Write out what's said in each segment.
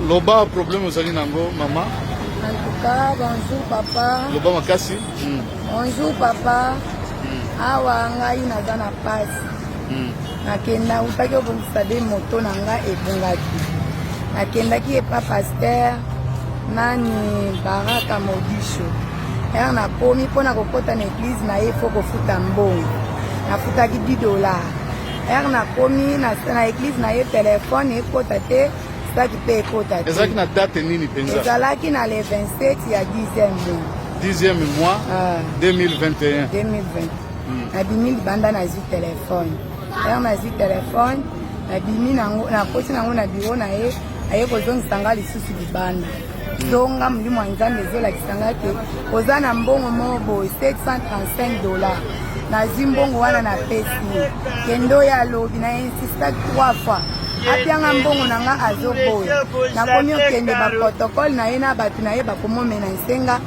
Loba problème ozali nango mama. En tout cas, bonjour papa. Loba makasi. Bonjour papa. Awa ngai naza na pasi. Nakenda utaki obongisa de moto na nga ebongaki. Nakendaki epa pasteur nani Baraka Modisho. Ere nakomi mpona kokota na église na ye fo kofuta mbongo. Nafutaki $10. Ere nakomi na église na ye telefone ekota te. Ezalaki na date nini penza? Ezalaki na le 27 ya 10e mois. 10e mois 2021. 2020. Nabimi libanda nazwi telefone. Ere nazwi telefone, nabimi nakoti nango na biro na ye, aye kozongisa nga lisusu libanda. Zonga mulimo wa Nzambe ezolakisa nga te oza na mbongo moko boye $735. Nazwi mbongo wana na pesi. Kendo ya lobi na insista 3 fois. Apianga mbongo nanga azoboya. Nakomi okende ba protocole na ye na batu na ye bakomomena nsenga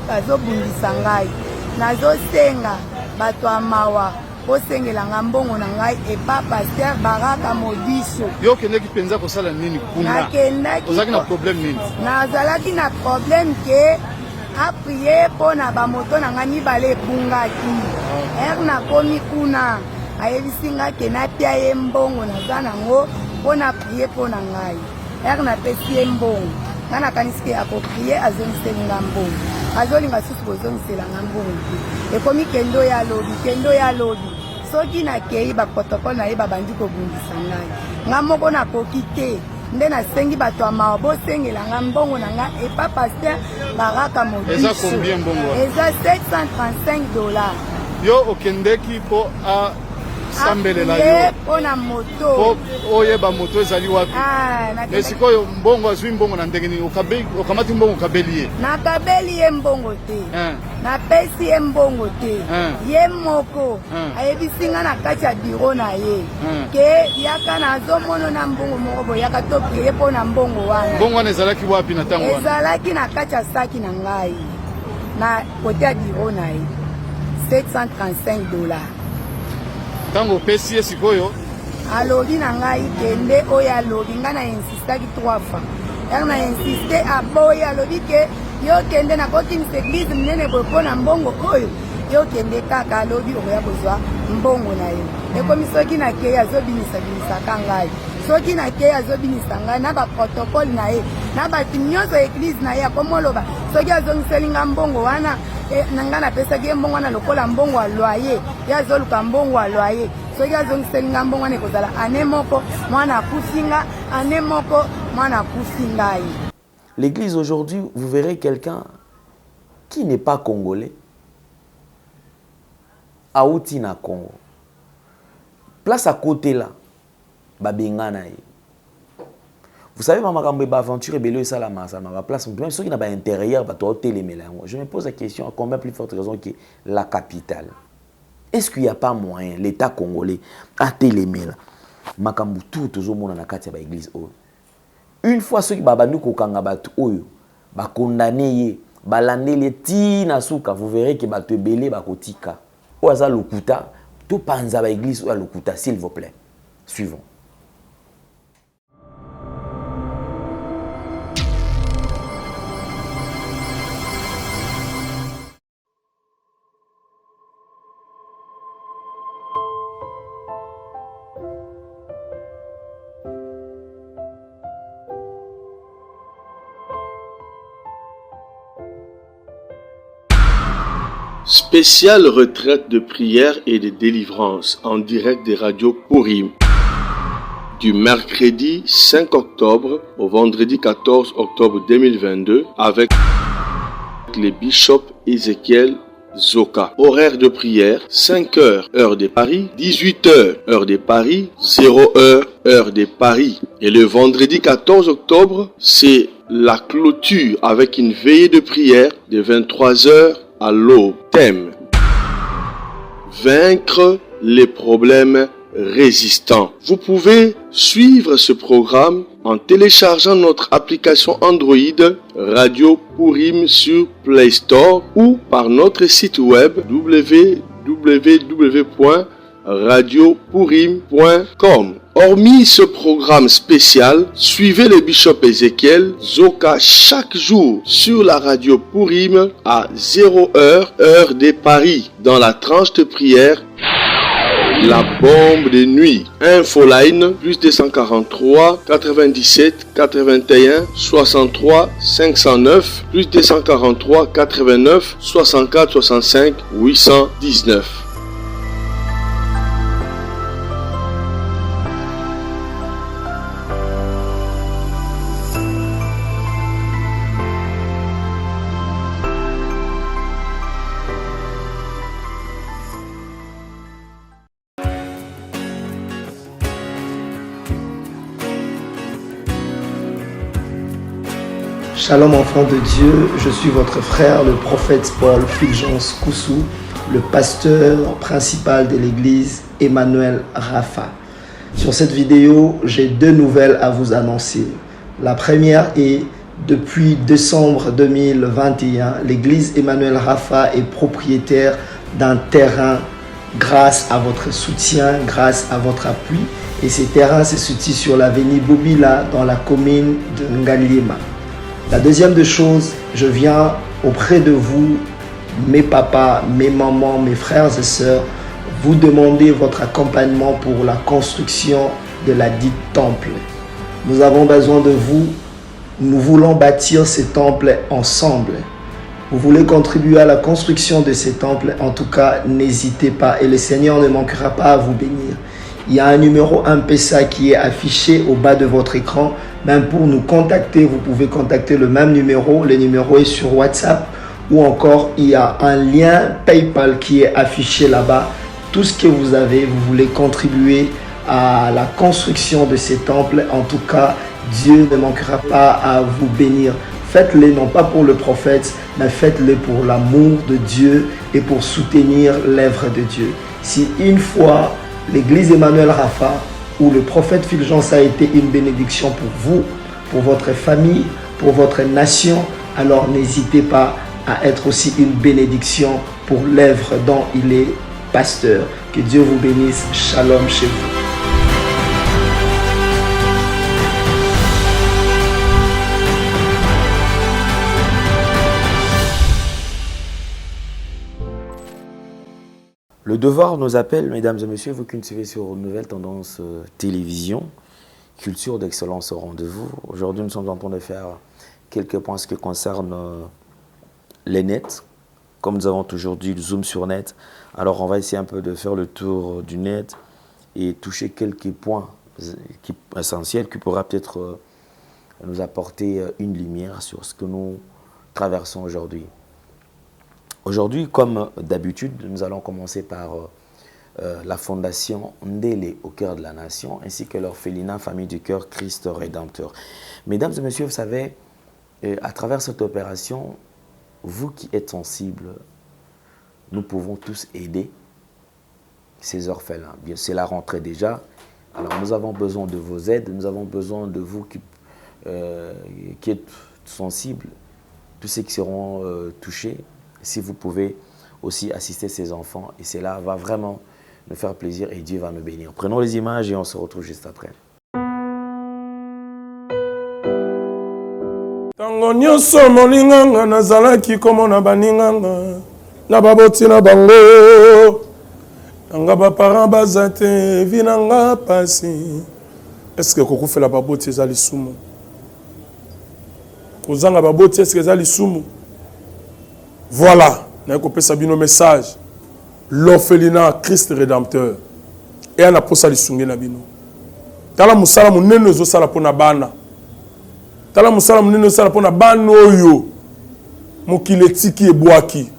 bazobundisa ngai. Nazosenga bato ya mawa osengela nga mbongo na ngai epa pasteur Baraka Modisho. Yo okendaki penza kosala nini kuna? Nakendaki. Ozalaki na problème nini? Nazalaki na problème ke aprie mpona bamoto na ngai mibale ebungaki. Ere nakomi kuna. Ayebisi nga ke napia ye mbongo naza nango mpona prie mpona ngai. Ere napesi ye mbongo. Nga nakanisi akoprie azongiseli nga mbongo. Azolinga susu kozongisela nga mbongo te. Ekomi kendo ya lobi. Soki nakei baprotokole na ye babandi kobundisa ngai. Nga moko nakoki te. Nde nasengi bato ya mawa bosengela nga mbongo na nga epa pasteur Baraka Modisho. Eza combien mbongo? Eza $735. Yo okendeki po a sambelela yo pona moto oyeba moto ezali wapi? Esikoyo mbongo azwi mbongo na ndenge nini? Okamati mbongo okabeli ye? Nakabeli ye mbongo te. Napesi ye mbongo te. Ye moko ayebisi nga na kati ya biro na ye ke yaka nazomona na mbongo moko boye yaka topie ye mpona mbongo wana. Mbongo wana ezalaki wapi na ntango wana? Ezalaki na kati ya saki na ngai na kote ya biro na ye $735. Tango opesi ye sikoyo alobi na ngai kende oyo alobi nga na insistaki 3 fois. Ere na insiste aboyi alobi ke yo kende nakotinisa eglize minene boye mpona mbongo oyo yo kende kaka alobi okoya kozwa mbongo na ye. Ekomi soki nakei azobinisa ngai. Soki nakei azobinisa ngai na baprotokole na ye na bato nyonso eglize na ye akomoloba soki azongiseli nga mbongo wana nanga napesaki ye mbongo wana lokola mbongo ya loyer ye azoluka mbongo ya loyer. Soki azongiseli nga mbongo wana ekozala ane moko mwana akufi nga ane moko mwana akufi ngai. L'église aujourd'hui, vous verrez quelqu'un qui n'est pas congolais auti na Congo. Place à côté là, babengana ye. Vous savez, maman, aventure et ça la masse, ma place, même ceux qui n'ont pas intérieur, je me pose la question à combien plus forte raison que la capitale. Est-ce qu'il n'y a pas moyen, l'État congolais, à téléméla, makambu tout au monde na katia ba église oyo. Une fois ceux qui babandu kokanga batu oyo, ba condamné, ba landele ti na suka, vous verrez que ba te belé ba kotika. Oaza lokuta, to panza ba église oyo lokuta, s'il vous plaît. Suivons. Spéciale retraite de prière et de délivrance en direct des radios Purim. Du mercredi 5 octobre au vendredi 14 octobre 2022 avec le bishop Ézéchiel Zoka. Horaire de prière 5h heure de Paris, 18h heure de Paris, 0h heure de Paris. Et le vendredi 14 octobre, c'est la clôture avec une veillée de prière de 23h à l'aube. Thème: vaincre les problèmes résistants. Vous pouvez suivre ce programme en téléchargeant notre application Android Radio Purim sur Play Store ou par notre site web www.radiopurim.com. Hormis ce programme spécial, suivez le bishop Ézéchiel Zoka chaque jour sur la radio Purim à 0h, heure de Paris, dans la tranche de prière La Bombe de Nuit. Infoline plus 243 97 81 63 509 plus 243 89 64 65 819. Shalom enfants de Dieu, je suis votre frère, le prophète Paul Fulgence Koussou, le pasteur principal de l'église Emmanuel Rapha. Sur cette vidéo, j'ai deux nouvelles à vous annoncer. La première est, depuis décembre 2021, l'église Emmanuel Rapha est propriétaire d'un terrain grâce à votre soutien, grâce à votre appui. Et ces terrains se situent sur l'avenue Bobila dans la commune de Ngaliema. La deuxième des choses, je viens auprès de vous, mes papas, mes mamans, mes frères et sœurs, vous demander votre accompagnement pour la construction de la dite temple. Nous avons besoin de vous. Nous voulons bâtir ce temple ensemble. Vous voulez contribuer à la construction de ce temple, en tout cas, n'hésitez pas et le Seigneur ne manquera pas à vous bénir. Il y a un numéro M-Pesa qui est affiché au bas de votre écran. Même pour nous contacter, vous pouvez contacter le même numéro. Le numéro est sur WhatsApp ou encore il y a un lien PayPal qui est affiché là-bas. Tout ce que vous avez, vous voulez contribuer à la construction de ces temples. En tout cas, Dieu ne manquera pas à vous bénir. Faites-le non pas pour le prophète, mais faites-le pour l'amour de Dieu et pour soutenir l'œuvre de Dieu. Si une fois l'église Emmanuel Rapha où le prophète Fulgence a été une bénédiction pour vous, pour votre famille, pour votre nation, alors n'hésitez pas à être aussi une bénédiction pour l'œuvre dont il est pasteur. Que Dieu vous bénisse. Shalom chez vous. Le devoir nous appelle, mesdames et messieurs, vous qui nous suivez sur Nouvelle Tendance Télévision, Culture d'Excellence au rendez-vous. Aujourd'hui, nous sommes en train de faire quelques points en ce qui concerne les nets. Comme nous avons toujours dit, le zoom sur net. Alors, on va essayer un peu de faire le tour du net et toucher quelques points essentiels qui pourra peut-être nous apporter une lumière sur ce que nous traversons aujourd'hui. Aujourd'hui, comme d'habitude, nous allons commencer par la fondation Ndele au cœur de la nation, ainsi que l'orphelinat Famille du Cœur Christ Rédempteur. Mesdames et messieurs, vous savez, à travers cette opération, vous qui êtes sensibles, nous pouvons tous aider ces orphelins. Bien, c'est la rentrée déjà, alors nous avons besoin de vos aides, nous avons besoin de vous qui êtes sensibles, tous ceux qui seront touchés. Si vous pouvez aussi assister ces enfants, et cela va vraiment nous faire plaisir et Dieu va nous bénir. Prenons les images et on se retrouve juste après. Tango nyonso molinganga nazalaki komona baninganga na baboti na bango nanga baparent baza te vi nanga pasi. Est-ce que kokufela baboti eza lisumu? Kozanga baboti est-ce que eza lisumu? Voilà, nous avons un message. L'orphelinat Christ Rédempteur. Et on a posé le sungé na bino. Tala musala munene zo sala pona bana. Tala musala munene sala pona bana oyo. Mokile tiki ebwaki.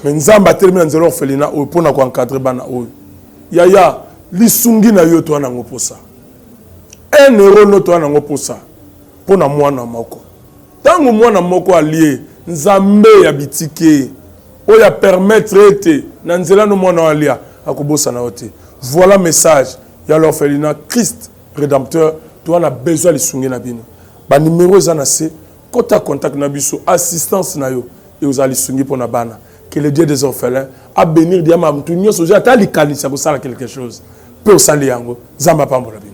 Mais nzamba termina nzelo orphelinat oyo pona ko encadrer bana oyo. Yaya, li sungi na yo to na ngoposa. 1 euro no to na ngoposa. Pona mwana moko. Tango mwana moko allié Nzambe ya bitike oya permettre ete na nzela no mwana alia akobosa na ote. Voilà message ya l'orphelinat Christ Rédempteur. Toi on a besoin de sungi na bino. Ba numéro za na se kota contact na biso assistance na yo et aux ali sungi pona bana. Que le Dieu des orphelins a bénir diama mtunyo soja ta likanisa ko sala quelque chose. Pe osali yango zamba pambola bino.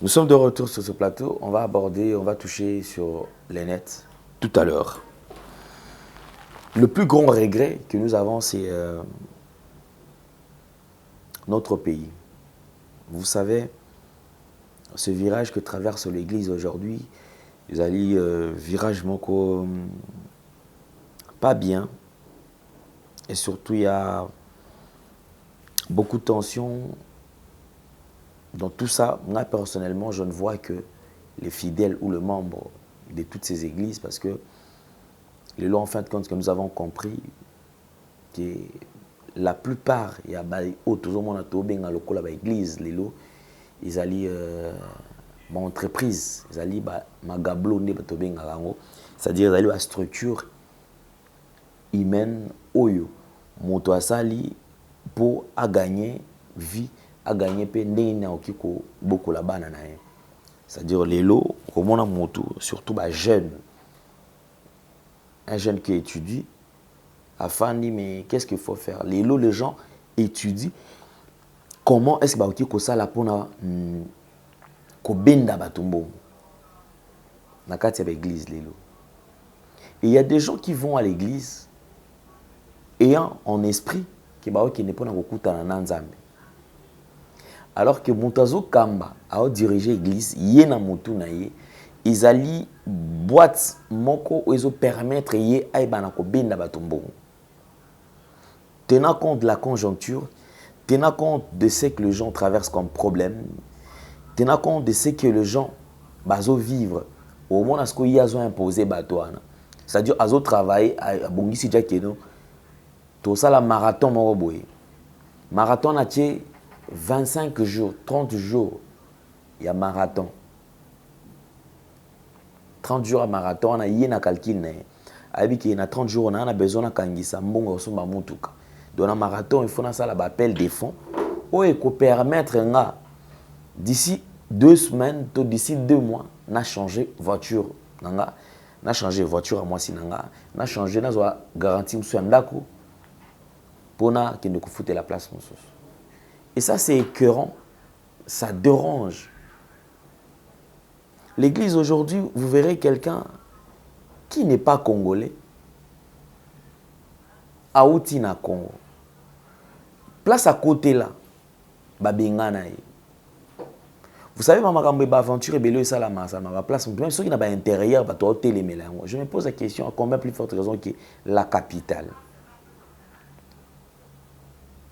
Nous sommes de retour sur ce plateau. On va toucher sur les nets tout à l'heure. Le plus grand regret que nous avons, c'est notre pays. Vous savez, ce virage que traverse l'Église aujourd'hui, ils allaient virage moko pas bien. Et surtout, il y a beaucoup de tensions. Dans tout ça, moi personnellement, je ne vois que les fidèles ou le membre de toutes ces églises, parce que les lois, en fin de compte, que nous avons compris, que la plupart, il y a tout le monde a local l'église, les lois, ils allaient mon entreprise, ils allaient magablo c'est-à-dire ils allaient la structure humaine oyo moto asali pour gagner vie, à gagner beaucoup la banane. C'est-à-dire les lots, comme on a moto, surtout jeune, un jeune qui étudie, afin de dire mais qu'est-ce qu'il faut faire? Les lots, les gens étudient comment est-ce que ça la pona ko benda batumbo na kati ya l'église les lots. Et il y a des gens qui vont à l'église ayant en esprit qui n'est pas na nzambe. Alors que Montazo Kamba a dirigé l'église, yena motu na ye, ils allaient boîte moko où ils permettre ye aibana ko benda batumbo. Tenant compte de la conjoncture, tenant compte de ce que les gens traversent comme problème, tenant compte de ce que les gens bazo vivre au moment où ils ont imposé batouana. C'est-à-dire azo travailler à bongisi jakeno. Tout ça la marathon moko boye. Marathon a 25 jours, 30 jours, il y a marathon. 30 jours à marathon, on a yéna calcul. Il y a 30 jours, on a besoin de kangisa mbongo somba mutuka. Dans un marathon, il faut ça la appel des fonds. Ou il faut permettre d'ici 2 semaines, d'ici 2 mois, on a changé voiture. On a changé voiture à moi si on a changé, on a garanti monsieur ndako pour que nous foute la place. Et ça, c'est écœurant, ça dérange. L'église aujourd'hui, vous verrez quelqu'un qui n'est pas congolais, à Outina Congo. Place à côté là, Babinganaï. Vous savez, ma aventure et ça la place. Même ceux qui n'ont pas intérieur, je me pose la question à combien plus forte raison que la capitale.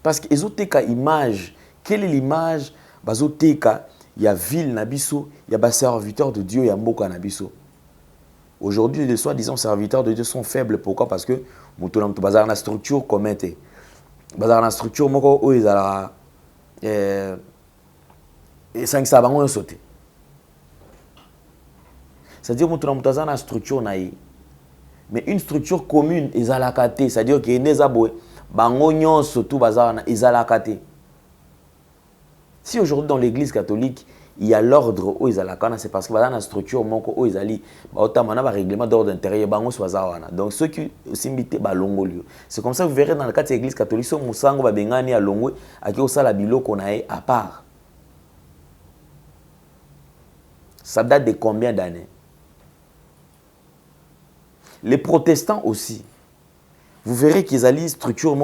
Parce que les autres image, quelle est l'image? Il y a ville nabiso, il y a serviteurs de Dieu, il y a beaucoup nabiso. Aujourd'hui, les soi-disant serviteurs de Dieu sont faibles. Pourquoi? Parce que nous avons une structure comme ça. Une structure où ils ont et 5 savants sauté. C'est-à-dire que nous avons une structure, mais une structure commune, ils ont la carte. C'est-à-dire que les gens surtout ils ont la carte. Si aujourd'hui dans l'église catholique, il y a l'ordre où ils ont la carte, c'est parce que dans la structure où ils ont un règlement d'ordre intérieur. Donc ceux qui sont invités, c'est comme ça que vous verrez dans le cadre de l'église catholique, ceux qui sont à Longwe, à part. Ça date de combien d'années? Les protestants aussi. Vous verrez qu'ils allaient structure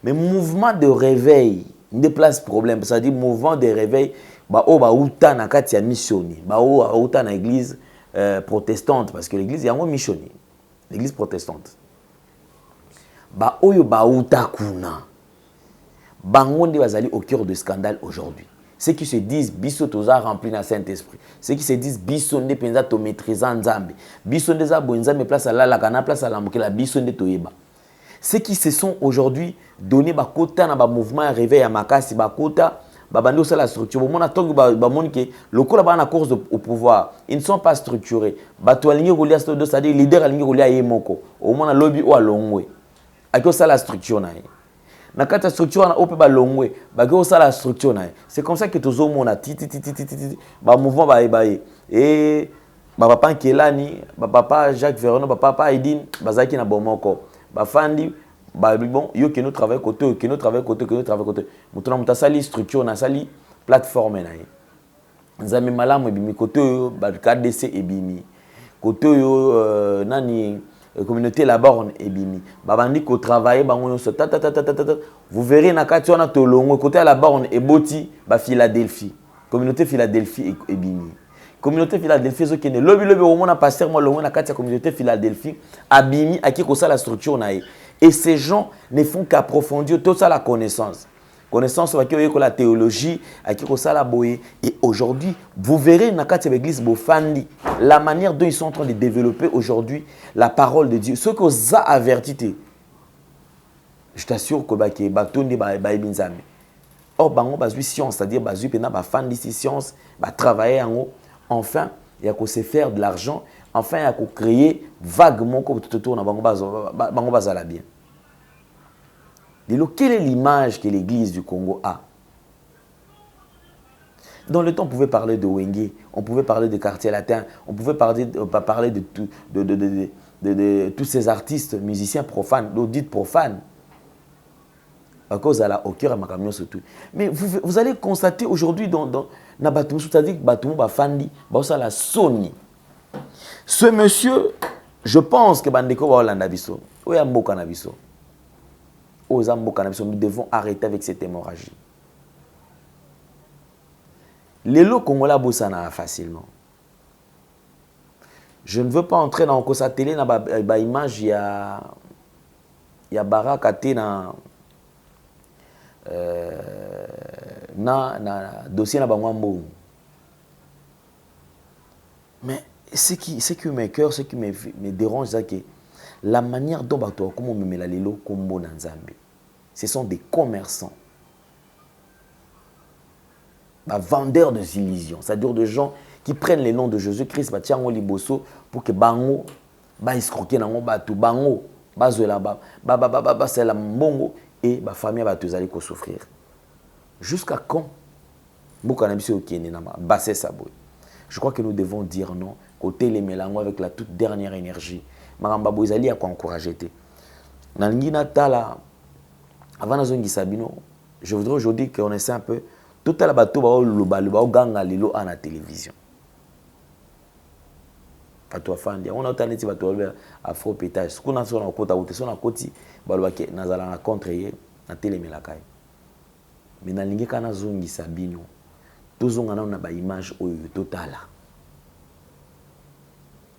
mais mouvement de réveil ne place problème. C'est-à-dire mouvement de réveil, outa na kati ya missioni, outa na église protestante parce que l'église est en missioni, l'église protestante. Oyo outa kuna. Bangonde bazali au cœur de scandale aujourd'hui. Ceux qui se disent biso toza rempli na Saint-Esprit, ceux qui se disent biso nde penza to maîtrisant nzambe, biso nde za bonzambe place à la kana place à la mokela biso nde toyeba. Ceux qui se sont aujourd'hui donnés bakota na ba mouvement réveil à makasi bakota babandi au la structure bon atongi ba monike lokola ba na course au pouvoir, ils ne sont pas structurés. Bato alingi kolia c'est-à-dire leader alingi kolia yemoko au mona lobby ou alongwe akio ça la structure na ye. Na kata structure na ope ba longwe ba ko ça la structure na. C'est comme ça que tozo mona ba mouvement ba et ba papa Kelani, ba papa Jacques Véron, ba papa Edine bazaki na bomoko. Ba fandi ba bon yo que nous travaillons côté que nous travaillons côté Mutuna mutasali structure na sali plateforme na ye nzambe malamu ebimi côté oyo ba KDC ebimi côté oyo nani communauté la borne ebimi babandi ko travailler bango nyonso vous verrez na kati wana tolongo côté à la borne eboti ba Philadelphie communauté Philadelphie ebimi communauté Philadelphie zo kene lobi au moins pasteur moi longo na kati ya communauté Philadelphie abimi aki ko ça la structure na ye et ces gens ne font qu'approfondir tout ça la connaissance avec la théologie avec la boye et aujourd'hui vous verrez dans la l'église Bofandi la manière dont ils sont en train de développer aujourd'hui la parole de Dieu ce que vous a averti je t'assure que batondi ba binzame or bango bazui science c'est-à-dire bazui pena ba fandi science ba travailler en enfin il y a qu'on se faire de l'argent enfin il y a qu'on créer vaguement comme tout autour na bango bazala bien. Quelle est l'image que l'église du Congo a? Dans le temps, on pouvait parler de Wenge, on pouvait parler de quartier latin, on pouvait parler de tous ces artistes, musiciens profanes, d'audits profanes. À cause de la au cœur de ma camion surtout. Mais vous allez constater aujourd'hui dans Nabatoum, c'est-à-dire que Batoum Bafandi, la Sony. Ce monsieur, je pense que Bandeko va Hollanda Bisso, ou Yambo Canabiso. Aux nous devons arrêter avec cette hémorragie. Les lots congolais bossana facilement. Je ne veux pas entrer dans la télé dans la image il y a Barakate dans dossier na bangwambo. Mais ce qui me cœur, ce qui me dérange, c'est que la manière dont comment me met la lelo kombo na Nzambe. Ce sont des commerçants, vendeurs de illusions, c'est-à-dire des gens qui prennent le nom de Jésus-Christ, pour que bango, escroquer nango batu bango, c'est la mbongo et la famille va tous aller souffrir. Jusqu'à quand? Je crois que nous devons dire non, côté les mélanges avec la toute dernière énergie. Maramba Boizali a encouragé. Avant je voudrais aujourd'hui qu'on essaie un peu tout à la bateau ganga lilo à la télévision. Bateau fandi on a alternative bateau afro pétage ce qu'on a sur la côte à côté sur la côte balwake nazala na contre na télémélakai. Mais na lingi kana zongi sabino tozonga na ba image oyo totala.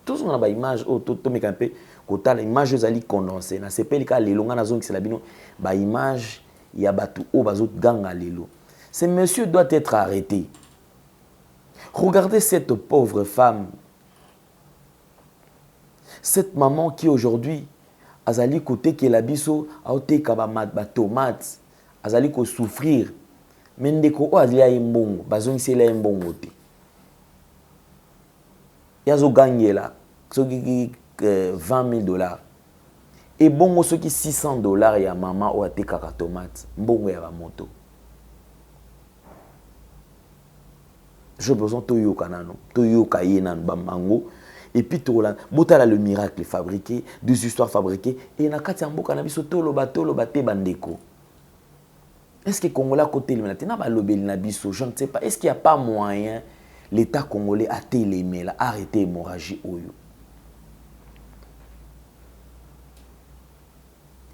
Tous on a ba image au to meka un peu kota l'image zali condensée na sepeli ka lelo nga na zongi c'est la bino ba image ya batu o bazot ganga lelo. Ce monsieur doit être arrêté. Regardez cette pauvre femme, cette maman qui aujourd'hui azali côté que la biso a ote kabamat ba tomate azali ko souffrir mendeko o azali ya mbongo bazongi sela mbongo te. Yazo gangela soki $20,000 et bongo soki $600 ya maman o ate kaka tomate mbongo ya ba moto. Je besoin toyo kanano toyo kayenan bamango et puis tola botala le miracle fabriqué des histoires fabriquées et na kati mboka na biso tolo te bandeko. Est-ce que Congolais côté le na ba lobeli na biso je ne sais pas est-ce qu'il y a pas moyen l'État congolais a télémé là arrêter l'hémorragie oyo.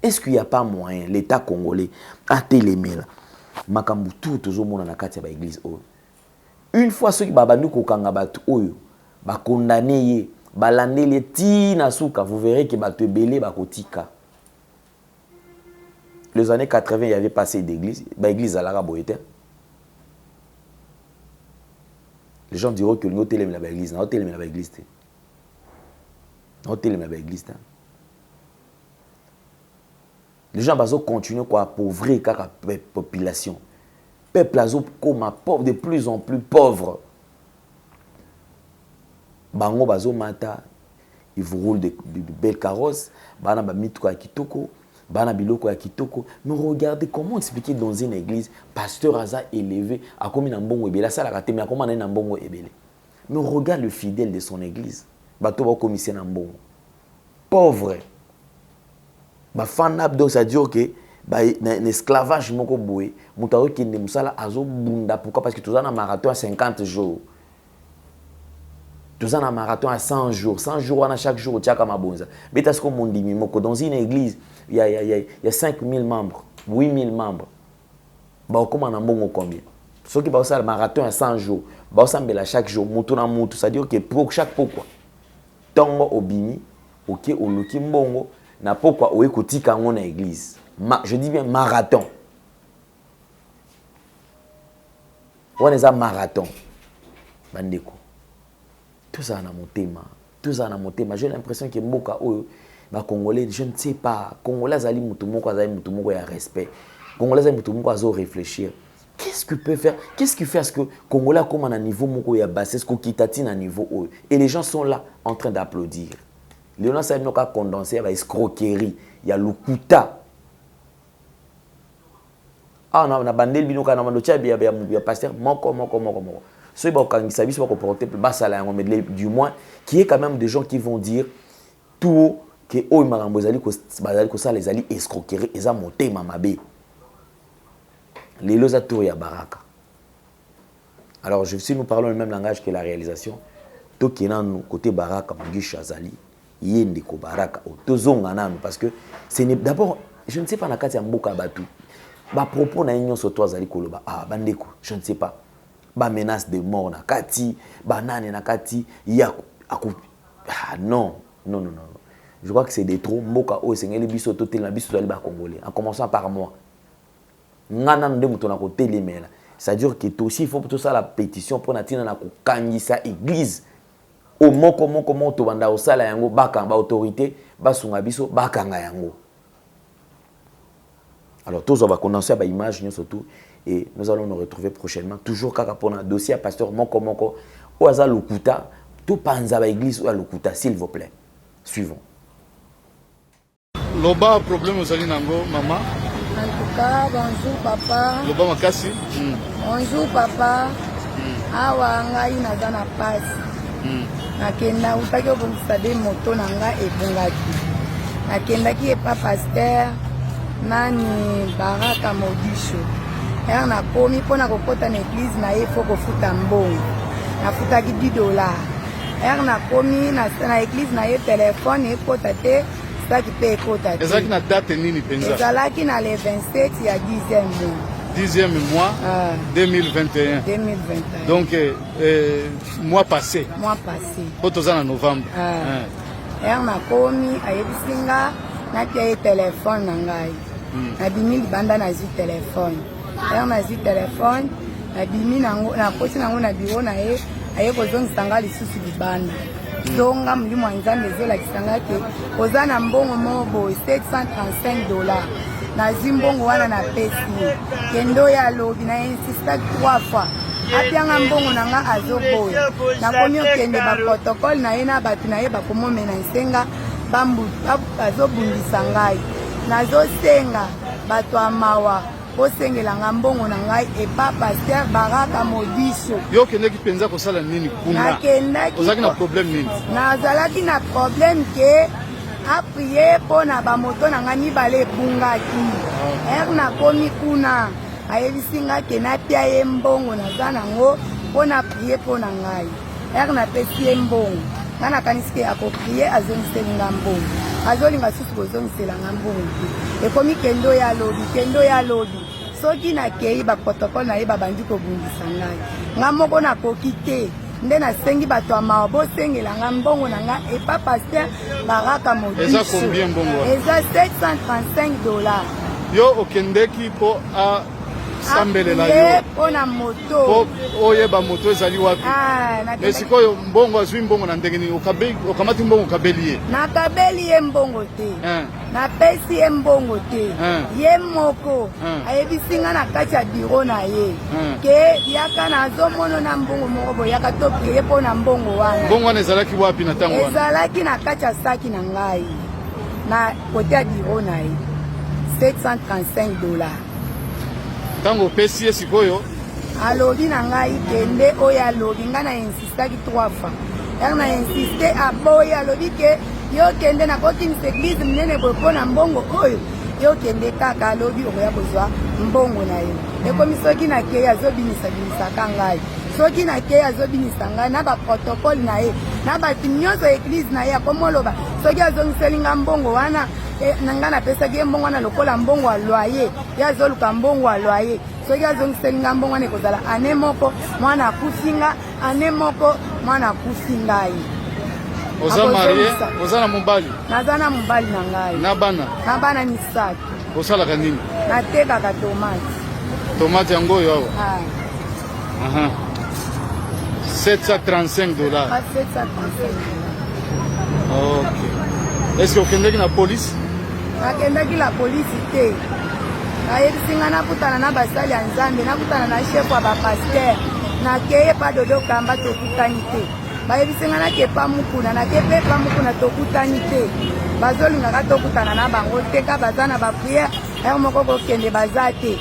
Est-ce qu'il n'y a pas moyen l'État congolais a télémé là makambu tout tozomona na kati ya ba église oyo. Une fois ceux qui babanu kokanga batu oyo ba condamné ye ba landeli ti na suka vous verrez que batu belé ba kotika. Les années 80 il y avait passé d'église ba église à la boyete. Les gens diront que nous télé la église, na télé la église. Na télé la église. Les gens vont continuer à appauvrir la population. Peuple comme pauvre, de plus en plus pauvre. Bango bazo mata, ils vous roulent de belles carrosses, bana ba mitko ya kitoko, bana biloko ya kitoko. Mais regardez comment expliquer dans une église, pasteur Aza élevé, a comme na mbongo ebele, ça la raté mais comment na mbongo ebele. Mais regarde le fidèle de son église, bato ba commissaire na mbongo. Pauvre. Ba fanab donc ça dire que na esclavage moko boye moto akokende mosala azobunda. Pourquoi? Parce que toza na marathon à 50 jours, toza na marathon à 100 jours. 100 jours wana chaque jour otiaka mabonza. Beta siko mondimi moko dans une église il y a 5000 membres, 8000 membres. Ba okoma na mbongo combien? Ceux qui baosala marathon à 100 jours baosambela chaque jour mutu na mutu, c'est-à-dire que pour chaque pourquoi tongo obimi oke oluki mbongo na pourquoi oyekotika ngo na église. Je dis bien marathon. On est à marathon. Bandeko. Tout ça na motema. Tout ça na motema. J'ai l'impression que mboka oyo ba Congolais, je ne sais pas. Congolais zali mutu moko azali mutu moko ya respect. Congolais zali mutu moko azo réfléchir. Qu'est-ce que peut faire? Qu'est-ce qui fait à ce que Congolais comme à un niveau moko ya basse, ce qui tatine à niveau haut et les gens sont là en train d'applaudir. Léonard Saïd a condensé à escroquerie, il y a l'ukuta. Ah non, on a bandé le binoka na mandotia bien pasteur moko. Ceux qui ont sabi soit comporté bas salaire mais du moins qui est quand même des gens qui vont dire tout que oh marambozali ko ça les ali escroquerie eza motema mabe. Les loza tour ya baraka. Alors si nous parlons le même langage que la réalisation, to kena nous côté baraka Mugisha Azali, yende ko baraka o tozonga nanu parce que c'est d'abord je ne sais pas na kati ya mboka batu. Ba propos na union sur toi Azali koloba ah bandeko je ne sais pas. Ba menace de mort na kati, ba nane na kati ya ah non. Je crois que c'est des trop mboka o sengeli biso to tel na biso ali ba congolais en commençant par moi. C'est-à-dire que toi aussi il faut tout ça la pétition pour natina na kokangisa église au moko to banda osala yango bakanga autorité basunga biso bakanga yango. Alors tous on va condenser ba image surtout et nous allons nous retrouver prochainement toujours kaka pour un dossier à pasteur moko o aza lokuta tout panza ba église ou à lokuta s'il vous plaît. Suivons. Loba problème aux nango maman. En tout cas, bonjour papa. Loba makasi. Bonjour papa. Awa ngai naza na pasi. Nakenda utaki obongisa de moto na nga ebongaki. Nakendaki epa pasteur nani Baraka Modisho. Era nakomi mpona kokota na église na ye fo kofuta mbongo. Nafutaki $10. Era nakomi na église na ye telefone ekota te. Ezalaki na date nini penza? Ezalaki na le 27 ya 10e mois. 10e mois 2021. Donc mois passé. Potoza na novembre. Er nakomi ayebisinga natia ye telefone na ngai. Nabimi libanda nazwi telefone. Er nazwi telefone nabimi nango nakosi nango na biro na ye aye kozongisa nga lisusu libanda. Zonga mulimo wa nzambe ezolakisanga ke oza na mbongo moko $735 nazwi mbongo wana na pesi kendo ya lobi na insista 3 fois apianga mbongo na nga azoboya nakomi okende baprotokole na ye na bato na ye bakomomena nsenga bazobundisa ngai nazosenga bato ya mawa osengela nga mbongo na ngai epa pasteur Baraka Modisho. Yo kendeki penza kosala nini kuna? Nakendaki. Ozalaki na problème nini? Nazalaki na problème ke apriye pona ba moto na nga mibale ebungaki. Nakomi kuna ayebisinga ke napia ye mbongo naza nango pona apriye pona ngai. Napesi ye mbongo. Nga nakanisike akopriye azongiselinga mbongo. Azolinga susu kozongisela nga mbongo. Ekomi kendo ya lobi. Soki na kei ba protocole na ye babandi kobungisa ngai. Nga moko nakoki te. Nde nasengi bato ya mawa bosengela nga mbongo na nga epa pasteur Baraka Modisho. Eza combien mbongo? Eza $735. Yo okendeki po a sambelela yo pona moto oyeba moto ezali wapi? Mais sikoyo mbongo azwi mbongo na ndenge nini okamati mbongo kabeli ye? Nakabeli ye mbongo te. Napesi ye mbongo te. Ye moko ayebisinga na kati ya biro na ye ke yaka nazomona na mbongo moko boyaka to priye pona mbongo wana. Mbongo wana ezalaki wapi na ntango wana? Ezalaki na kati ya saki na ngai na kote ya biro na ye $735. Tango opesi ye sikoyo alobi na ngai kende oyo alobi ngai na insistaki 3 fois. Er na insiste aboyi alobi ke yo kende na kokinisa église minene boye mpona mbongo oyo yo kende kaka lobi okoya kozwa mbongo na ye ekomi soki na kei azobinisa ngai soki na kei azobinisa ngai na baprotokole na ye na bato nyonso eglize na ye akomoloba soki azongiseli nga mbongo wana na ngai napesaki ye mbongo wana lokola mbongo ya loyer ye azoluka mbongo ya loyer soki azongiseli nga mbongo wana ekozala ane moko mwana akufi nga ane moko mwana akufi ngai. Oza marie, oza na mobali? Naza na mobali na ngai. Na bana? Na bana misatu. Osalaka nini? Natekaka tomate. Tomate yango oyo awa? Ah. $735. $735. Ok. Est-ce que okendeki na police? Nakendaki la police te. Nayebisi nga nakutana na basali ya Nzambe, nakutana na chef wa bapaster. Nakeye pa dodo kamba tokutani te. Bayebisi nga nakepa mukuna, nakepe pa mukuna tokutani te. Bazolingaka tokutana na bango te ka baza na bapriere ayo moko kokende baza te.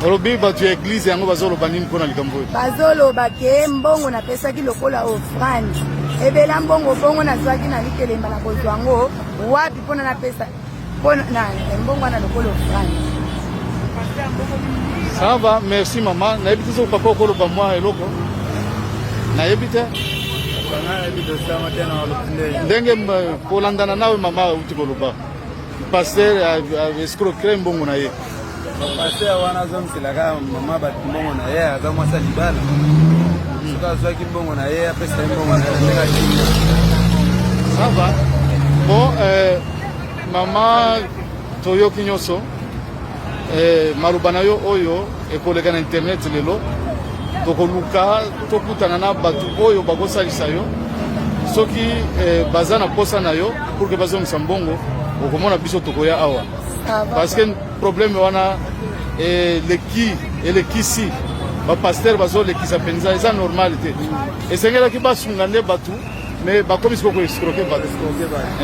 Olobi bato ya eglise yango bazoloba nini mpona likambo oyo? Bazoloba ke mbongo napesaki lokola offrande. Ebela mbongo bongo nazwaki na likelemba na kozwa ngo wapi mpona napesa mpona na mbongo wana lokola offrande. Ça va, merci maman. Nayebi te soki papa okoloba mwa eloko? Nayebi te? Ndenge kolandana nawe mama uti koloba paster escroquerie mbongo na ye. Paster wana azomselaka mama bato mbongo na ye aza mwasi libala soki azwaki mbongo na ye apesa ye mbongo na ye ndenge. Ça va. Bon, mama toyoki nyonso maloba na yo oyo ekoleka na internet lelo tokoluka tokutana na bato oyo bakosalisa yo soki baza na posa na yo pour que bazongisa mbongo okomona biso tokoya awa parce que problème wana elekisi bapaster bazolekisa mpenza eza normal te esengelaki basunga nde bato mais bakomisi koko escroquer bato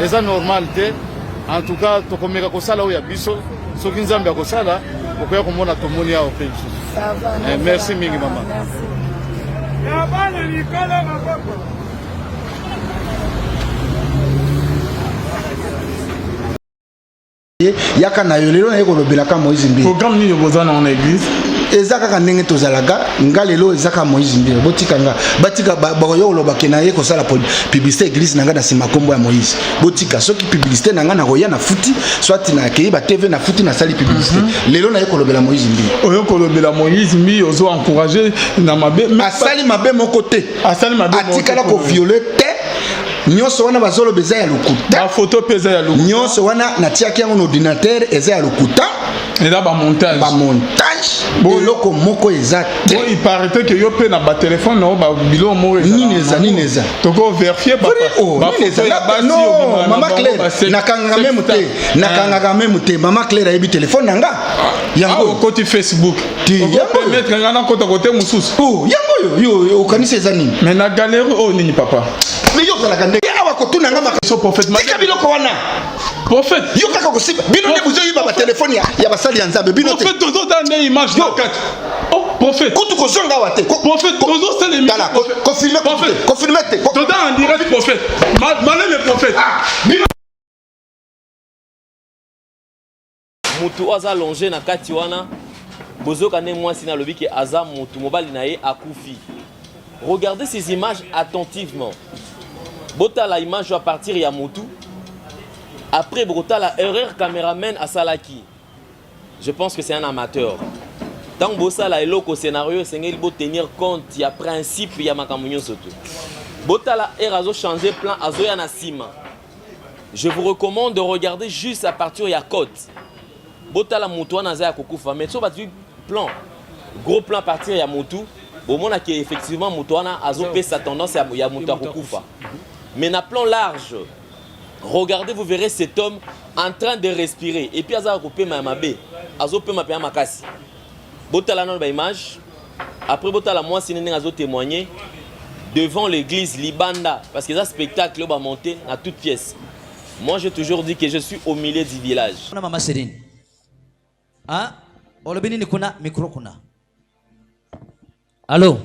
eza normal te. En tout cas tokomeka kosala oyo ya biso soki Nzambe akosala okoya komona tomoni awa mpe lisusu. Merci mingi mama. Yaka na yo lelo na yeko lobelaka Moïse Mbili. Programme nini bozana na église? Eza kaka ndenge tozalaka nga lelo eza ka Moïse Mbili. Botika nga batika bayo lobaka na ye ko sala publicité église nanga na sima kombo ya Moïse. Botika soki publicité nanga na roya na futi soit na kei ba TV na futi na sali publicité. Lelo na yeko lobela Moïse Mbili. Oyo ko lobela Moïse Mbili ozo encourager na mabe. Asali mabe moko te. Asali mabe moko. Atika la ko violer te. Nyonso wana bazolo beza ya lokuta. Ba photo peza ya lokuta. Nyonso wana natiaki yango na ordinateur eza ya lokuta. Et là ba montage. Ba montage. Bon loko moko eza te. Bon il paraît que yo pe na ba téléphone na ba bilo mo eza. Ni neza. Toko vérifier ba. Ba photo ya basi yo mama Claire. Nakanga même te. Nakanga même te. Mama Claire ayebi téléphone nanga. Yango côté Facebook. Ti yango mettre ngana côté mususu. Oh yango yo okanisa eza nini? Mais na galerie oh nini papa. Mais yo kala kande. Awa kotuna nga makaso prophète. Tika biloko wana. Prophète. Yo kaka kosiba. Bino ne buzo yiba ba téléphone ya basali ya Nzambe. Bino te. Prophète tozo dans image de 4. Oh prophète. Kutu kozonga wate. Prophète tozo c'est les Dala confirmer prophète. Confirmer te. Tozo en direct prophète. Malé le prophète. Mutu aza allongé na kati wana. Bozoka ne mwasi na lobiki aza mutu mobali na ye akufi. Regardez ces images attentivement. Bota la image à partir ya mutu. Après Bota la erreur caméraman à Salaki. Je pense que c'est un amateur. Tant que Bossa la eloko scénario, c'est qu'il faut tenir compte, il y a principe, il y a makamunyo surtout. Bota la erazo changer plan azo ya na sima. Je vous recommande de regarder juste à partir ya côte. Bota la mutu na za kokufa mais so batu plan. Gros plan à partir ya mutu. Au moment que effectivement Moutouana a zopé sa tendance à Moutakufa. Mais na plan large, regardez, vous verrez cet homme en train de respirer. Et puis Aza coupé ma mabé, Azopé ma pia makasi. Botala non ba image. Après Botala moi si nene azo témoigner devant l'église Libanda parce que ça spectacle va monter à toute pièce. Moi j'ai toujours dit que je suis au milieu du village. Maman Serine. Ah, olobini ni kuna micro kuna. Allô?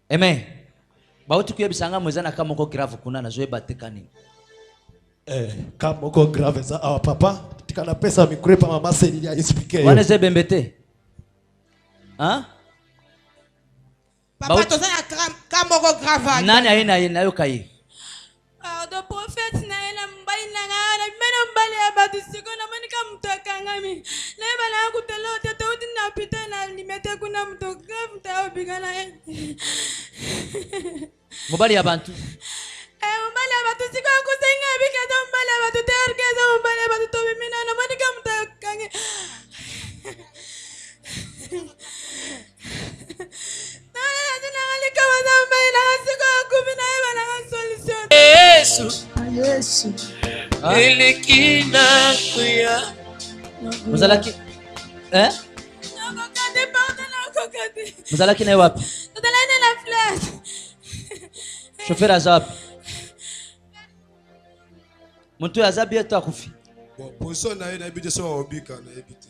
Amen. Bauti kuya bisanga mwezana kama mko grave kuna na zoe batekani. Kama moko grave za awa papa tikana pesa mikure pa mama Selili explique yo. Waneze bembete. Hein? Papa tozana kama moko grave. Nani aina yo kai? The prophet na ela mbali na ngana mena mbali ya batu siko na manika mtoka ngami. Na bana kutelo tete uti na pita na limete kuna mtoka mtao bigana. Mobali ya bantu. Mbali ya batu siko kusenga bikata mbali ya batu terkeza mbali ya batu tobi mina na manika mtoka ngi. Yesu elikina kuya Muzalaki Muzalaki na wapi? Tutalane na flash. Chauffeur azab. Muntu azab yetu akufi. Bon, position na yena ebite so obika na ebite.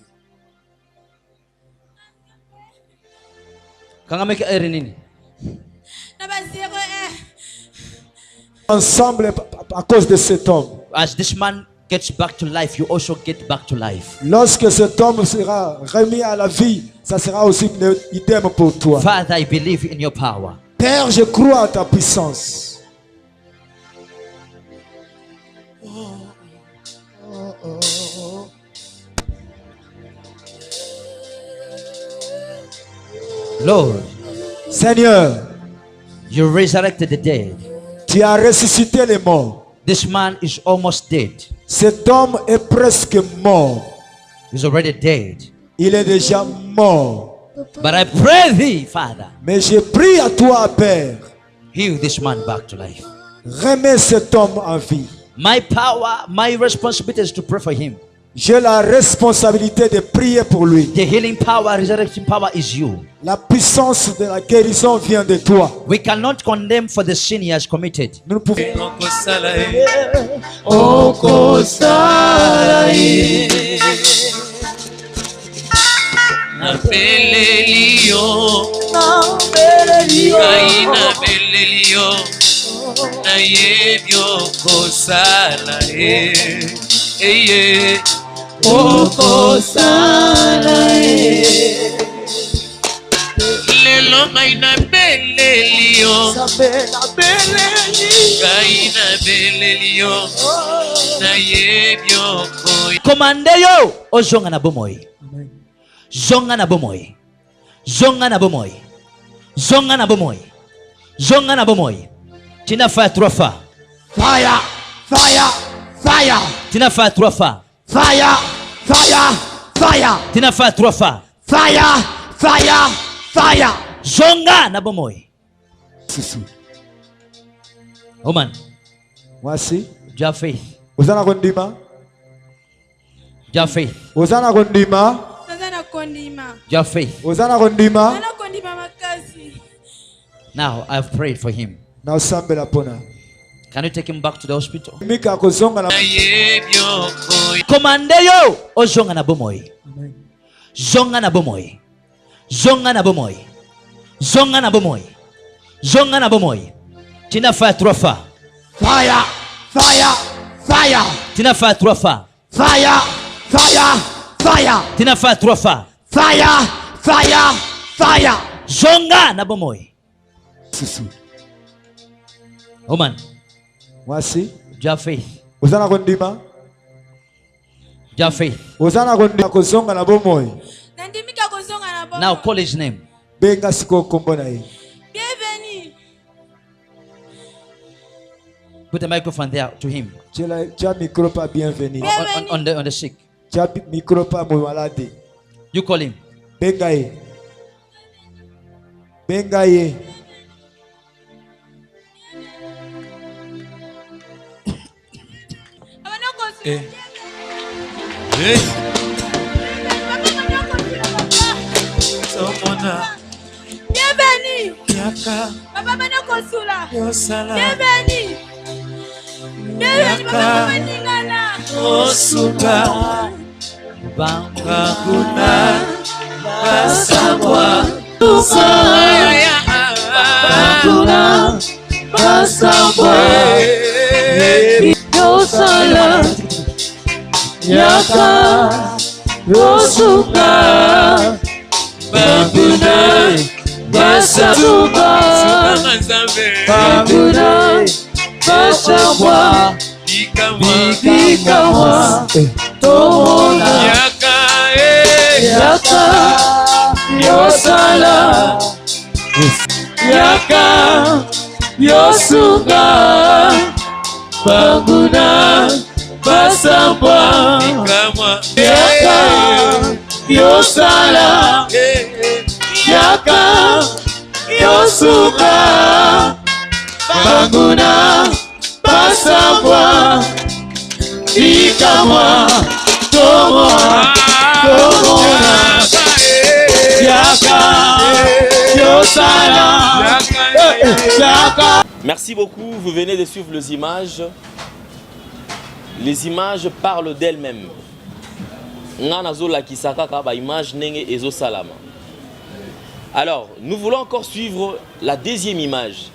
Kanga meke eri nini? Na basiro Ensemble à cause de cet homme. As this man gets back to life, you also get back to life. Lorsque cet homme sera remis à la vie, ça sera aussi idem pour toi. Father, I believe in your power. Père, je crois à ta puissance. Lord, Seigneur, you resurrected the dead. Tu as ressuscité les morts. This man is almost dead. Cet homme est presque mort. He's already dead. Il est déjà mort. But I pray thee, Father. Mais je prie à toi, Père. Heal this man back to life. Remets cet homme en vie. My power, my responsibility is to pray for him. J'ai la responsabilité de prier pour lui. The healing power, resurrection power is you. La puissance de la guérison vient de toi. We cannot condemn for the sin he has committed. Nous ne pouvons lelo ngai na belelio ngai na belelio na yebyo koy Komande yo ozonga na bomoi. Zonga na bomoi. Zonga na bomoi. Zonga na bomoi. Zonga na bomoi. Tina fire 3 fois. Fire, fire, fire. Tina fire 3 fois. Fire, fire, fire. Tina fire 3 fois. Fire, fire, fire. Zonga na bomoi. Sisi. Oman. Mwasi. You have faith. Uzana kondima. You have faith. Uzana kondima. Nazana kondima. You have faith. Uzana kondima. Nazana kondima makasi. Now I have prayed for him. Na usambela pona. Can you take him back to the hospital? Mika kozonga na yebyo koy Komande yo ozonga na bomoi. Zonga na bomoi. Zonga na bomoi. Zonga na bomoi. Zonga na bomoi. Tina fire 3 fois. Fire, fire, fire. Tina fire 3 fois. Fire, fire, fire. Tina fire 3 fois. Fire, fire, fire. Zonga na bomoi. Sisi. Oman. Mwasi. You have faith. Uzana kondima. You have faith. Uzana kondima kozonga na bomoi. Nandimika kozonga na bomo. Now call his name. Benga siko kombo na ye. Bienvenue. Put a microphone there to him. Tia micro pa bienvenue. On the sick. Tia micro pa mo malade. You call him. Benga ye. Benga ye. Bienvenue. Papa bana kosula. Bienvenue. Bienvenue papa maningana. osuka bangakuna basabwa bangakuna basabwa yosala yaka yosuka babuna basabuka babuna basabwa bikawa tomola yaka yosala yaka yosuka babuna basabwa yaka yosala yaka yosuka babuna basabwa bikawa tomola yaka yosala yaka. Merci beaucoup, vous venez de suivre les images. Les images parlent d'elles-mêmes. Alors, nous voulons encore suivre la deuxième image.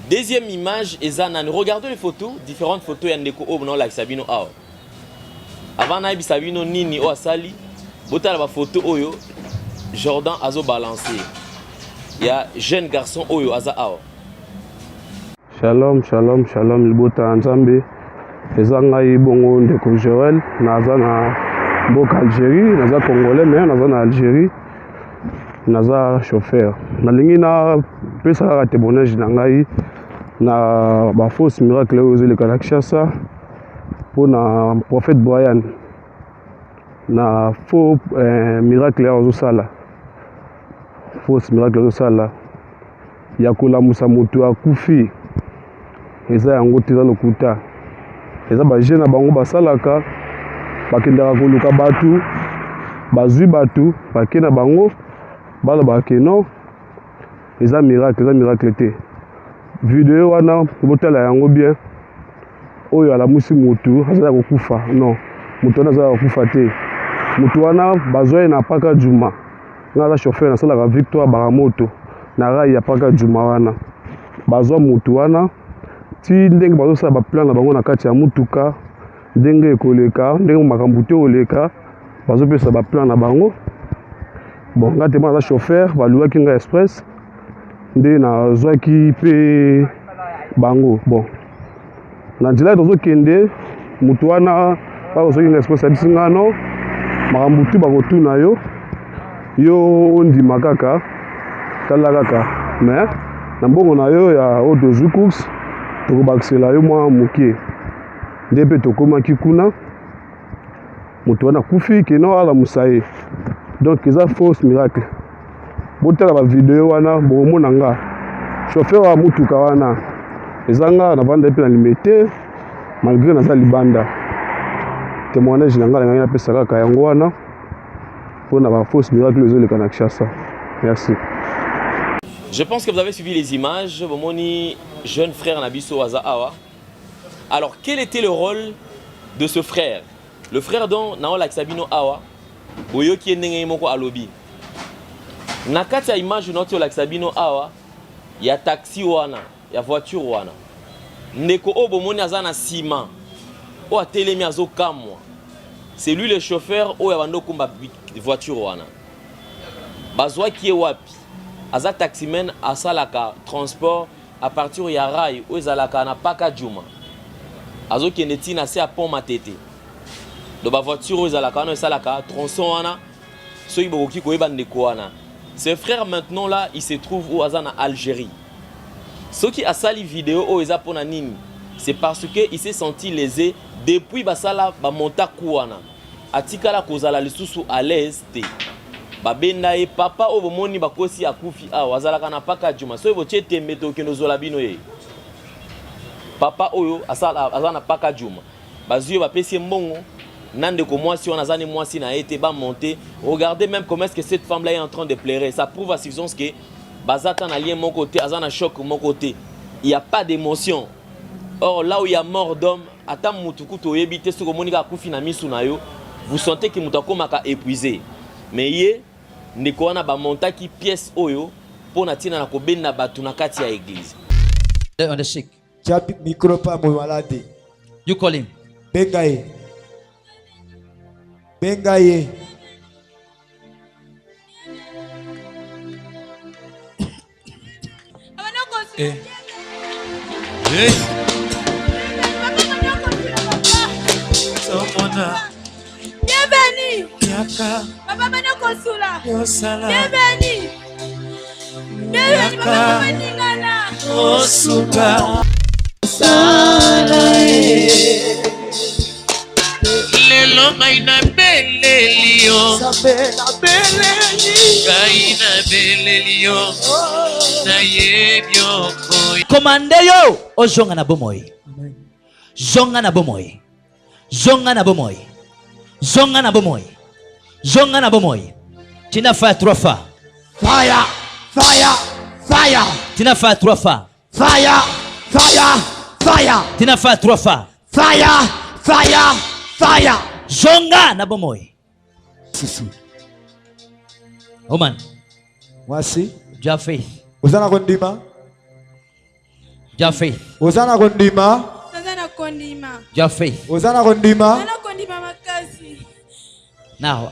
Deuxième image, regardez les photos, différentes photos. Il y a des photos avant naïbi Sabino nini o asali, botala ba photo oyo Jordan azo balancé. Il y a jeune garçon oyo aza awa. Shalom, shalom, shalom, libota nzambe. Eza ngai bongo ndeko Joël, naza na mboka Algérie, naza congolais mais naza na Algérie. Naza chauffeur. Nalingi na pesa ka témoignage na ngai na ba fausse miracle oyo le Kinshasa pour na prophète Brian. Na faux miracle oyo sala. Fausse miracle oyo sala. Ya kolamusa mutu akufi. Eza yango teza lokuta. Eza ba jeune bango basalaka bakendaka koluka batu bazwi batu bakena bango bala bakeno eza miracle te. Video wana botala yango bien oyo alamusi mutu azala kokufa non mutu wana azala kokufa te. Mutu wana bazwa na paka juma ngaza chauffeur na sala ka Victoire Baramoto na rai ya paka juma wana bazwa mutu wana ti ndenge bazosala baplan na bango na kati ya mutuka ndenge ekoleka ndenge makambo te oleka bazopesa baplan na bango. Bon ngate ma chauffeur baluaki nga express nde nazwaki pe bango. Bon na nzela tozokende mutu wana bazwaki nga express abisi nga no makambo te bakotuna yo ondima kaka tala kaka mais na mbongo na yo ya autozu course tokobakisela yo mwa mokie nde mpe tokomaki kuna moto wana kufi keno alamusa ye. Donc eza fausse miracle. Botala ba video wana bokomona nga chauffeur wa mutuka wana eza nga na vanda mpe na limite malgré naza libanda. Témoignage na nga na ngai napesa kaka yango wana mpona ba fausse miracle ezoleka na Kinshasa. Merci. Je pense que vous avez suivi les images. Bomoni, jeune frère Nabiso Aza Awa. Alors, quel était le rôle de ce frère? Le frère dont Naola Sabino Awa, Boyo qui est né moko alobi. Nakati ya image notre la Sabino Awa, il y a taxi wana, il y a voiture wana. Ndeko o bomoni aza na ciment. O atelemi azo kamwa. C'est lui le chauffeur o ya bando kumba voiture wana. Bazwa qui est wapi? Aza taximen asalaka transport à partir ya rail o ezalaka na paka juma. Azo keneti na se a pont matete. Do ba voiture o ezalaka na esalaka tronçon wana soki bokoki koyeba ndeko wana. Ses frères maintenant là, il se trouve au Azana Algérie. Ce qui a sali vidéo au Ezapona nini, c'est parce que il s'est senti lésé depuis basala ba monta kuana. Atikala kozala lisusu à l'aise te. Babenda e papa o bomoni bakosi akufi a wazala kana paka juma. So bo chete meto keno zola bino ye. Papa oyo asala azana paka juma. Bazuyo ba pesi mbongo. Nande ko moi si on azane moi si na été ba monter. Regardez même comment est-ce que cette femme là est en train de pleurer. Ça prouve à suffisance que bazata na lien mon côté, azana choc mon côté. Il y a pas d'émotion. Or là où il y a mort d'homme, ata mutuku to yebite ce ko monika kufi na misu na yo, vous sentez que mutako maka épuisé. Mais yé ndeko wana ba monta ki pièce oyo pour na tina na ko benda batu na kati ya église. On the sick. Micro pas malade. You call him. Bengaye. Bengaye. Eh. Somona. Bienvenue. Yaka. Papa Manokosula. Yosala. Bienvenue. Bienvenue Papa Maningana. Osuka. Lelo ngai na belelio. Ngai na belelio. Na yebyo koi. Komande yo ozonga na bomoi. Zonga na bomoi. Zonga na bomoi. Zonga na bomoi. Zonga na bomoi. Tina fire 3 fois. Fire. Fire. Fire. Tina fire 3 fois. Fire. Fire. Fire. Tina fire 3 fois. Fire. Fire. Fire. Zonga na bomoi. Susu. Oman. Mwasi. Ja faith. Uzana kondima. Ja faith. Uzana kondima. Nazana kondima. Ja faith. Uzana kondima. Nazana kondima makasi. Now.